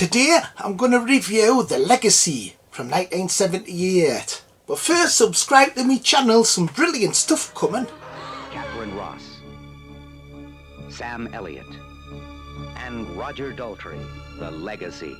Today I'm going to review The Legacy from 1978. But first, subscribe to my channel, some brilliant stuff coming. Katharine Ross, Sam Elliott, and Roger Daltrey, The Legacy,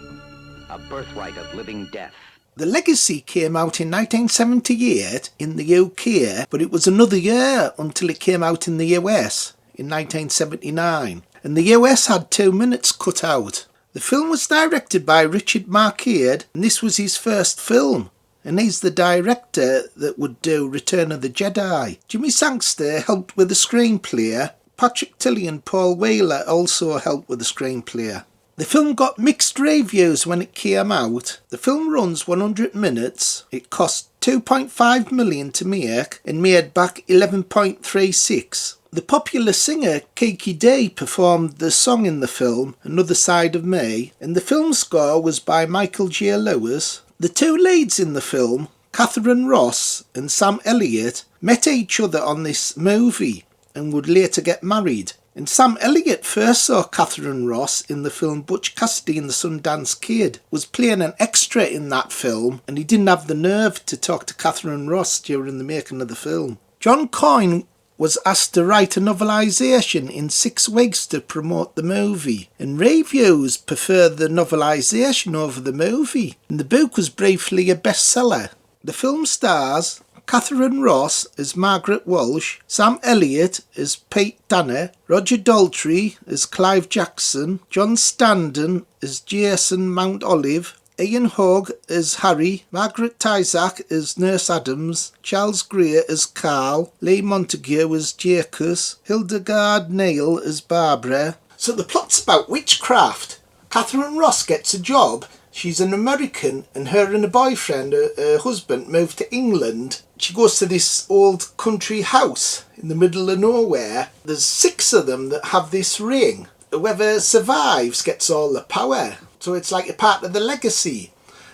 a birthright of living death. The Legacy came out in 1978 in the UK, but it was another year until it came out in the US in 1979. And the US had 2 minutes cut out. The film was directed by Richard Markeard, and this was his first film. And he's the director that would do Return of the Jedi. Jimmy Sangster helped with the screenplay. Patrick Tilley and Paul Wheeler also helped with the screenplay. The film got mixed reviews when it came out. The film runs 100 minutes. It cost $2.5 million to make and made back 11.36. The popular singer Kiki Day performed the song in the film, Another Side of Me, and the film score was by Michael J. Lewis. The two leads in the film, Katharine Ross and Sam Elliott, met each other on this movie and would later get married. And Sam Elliott first saw Katharine Ross in the film Butch Cassidy and the Sundance Kid, was playing an extra in that film, and he didn't have the nerve to talk to Katharine Ross during the making of the film. John Coyne was asked to write a novelisation in 6 weeks to promote the movie, and reviews preferred the novelisation over the movie, and the book was briefly a bestseller. The film stars Katharine Ross as Margaret Walsh, Sam Elliott as Pete Danner, Roger Daltrey as Clive Jackson, John Standen as Jason Mount Olive, Ian Hogg as Harry, Margaret Tyzack as Nurse Adams, Charles Greer as Carl, Lee Montague as Jacques, Hildegard Neil as Barbara. So the plot's about witchcraft. Katharine Ross gets a job. She's an American, and her and a boyfriend, her husband, moved to England. She goes to this old country house in the middle of nowhere. There's 6 of them that have this ring. Whoever survives gets all the power. So it's like a part of the legacy.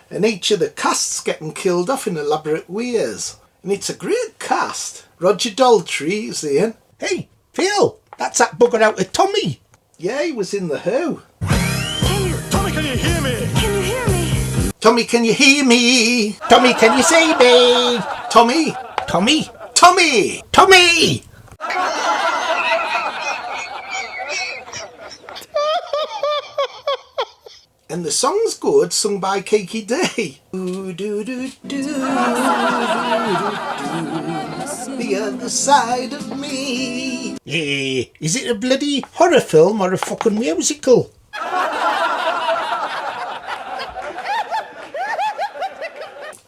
And each of the casts getting killed off in elaborate ways. And it's a great cast. Roger Daltrey is in. Hey, Phil, that's that bugger out with Tommy. Yeah, he was in The Who. Tommy, can you hear me? Can you hear me? Tommy, can you hear me? Tommy, can you see me? Tommy? Tommy? Tommy! Tommy! And the song's good, sung by Kiki Day. The other side of me. Yeah, is it a bloody horror film or a fucking musical?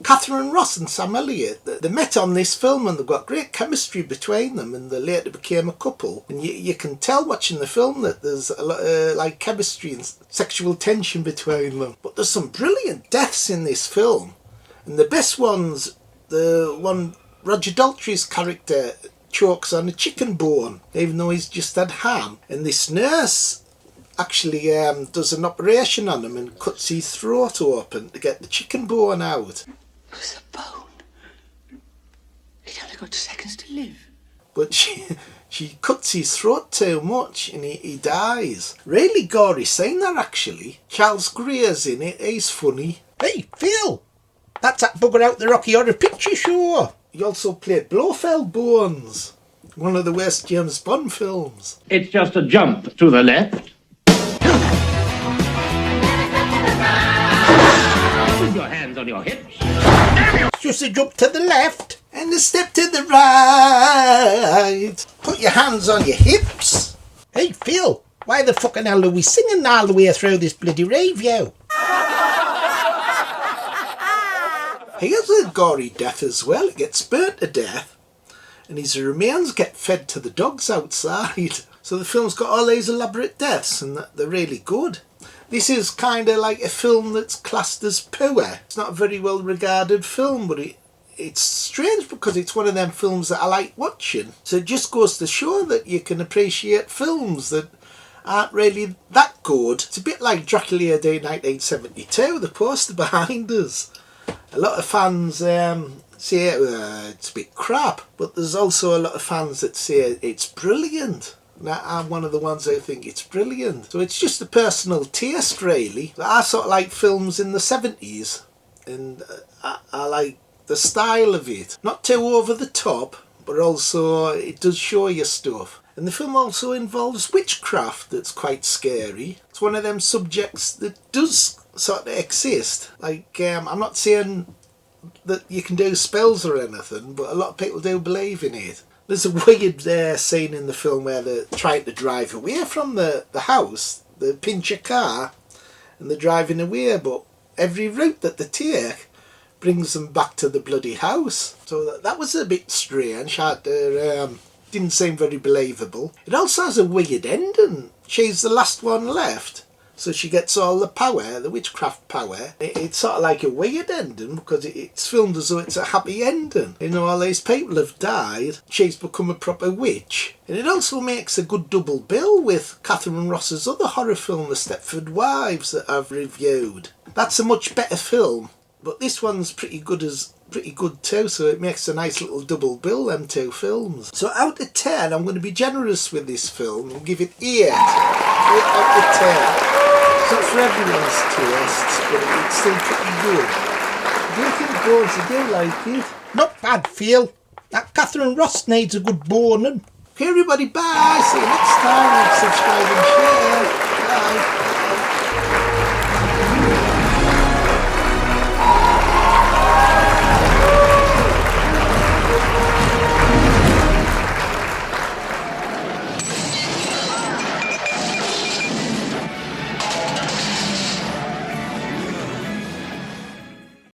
Katharine Ross and Sam Elliott, they met on this film and they've got great chemistry between them, and they later became a couple. And you can tell watching the film that there's a lot of like chemistry and sexual tension between them. But there's some brilliant deaths in this film. And the best ones, the one Roger Daltrey's character chokes on a chicken bone, even though he's just had ham. And this nurse actually does an operation on him and cuts his throat open to get the chicken bone out. It was a bone. He'd only got 2 seconds to live. But she cuts his throat too much and he dies. Really gory scene there actually. Charles Greer's in it, he's funny. Hey, Phil, that's that bugger out the Rocky Horror Picture Show. He also played Blofeld Bones, one of the worst James Bond films. It's just a jump to the left. With your hands on your hips. Just a jump to the left. And a step to the right. Put your hands on your hips. Hey, Phil, why the fucking hell are we singing all the way through this bloody review? He has a gory death as well. He gets burnt to death and his remains get fed to the dogs outside. So the film's got all these elaborate deaths and they're really good. This is kind of like a film that's classed as poor. It's not a very well regarded film, but it's strange because it's one of them films that I like watching. So it just goes to show that you can appreciate films that aren't really that good. It's a bit like Dracula Day 1972, the poster behind us. A lot of fans say it's a bit crap, but there's also a lot of fans that say it's brilliant. I'm one of the ones who think it's brilliant. So it's just a personal taste, really. I sort of like films in the 70s, and I like the style of it. Not too over the top, but also it does show you stuff. And the film also involves witchcraft that's quite scary. It's one of them subjects that does sort of exist. Like, I'm not saying that you can do spells or anything, but a lot of people do believe in it. There's a weird scene in the film where they're trying to drive away from the house. They pinch a car and they're driving away, but every route that they take brings them back to the bloody house. So that was a bit strange. Didn't seem very believable. It also has a weird ending. She's the last one left, so she gets all the power, the witchcraft power. It's sort of like a weird ending because it's filmed as though it's a happy ending. You know, all these people have died. She's become a proper witch. And it also makes a good double bill with Katharine Ross's other horror film, The Stepford Wives, that I've reviewed. That's a much better film, but this one's pretty good too, so it makes a nice little double bill, them two films. So out of 10, I'm going to be generous with this film and give it 8. 8 out of 10. It's not for everyone's tastes, but it's still pretty good. Do you think, boys, you do like it? Not bad, Phil. That Katharine Ross needs a good boning. Okay, everybody, bye. See you next time. Like, subscribe and share. Bye.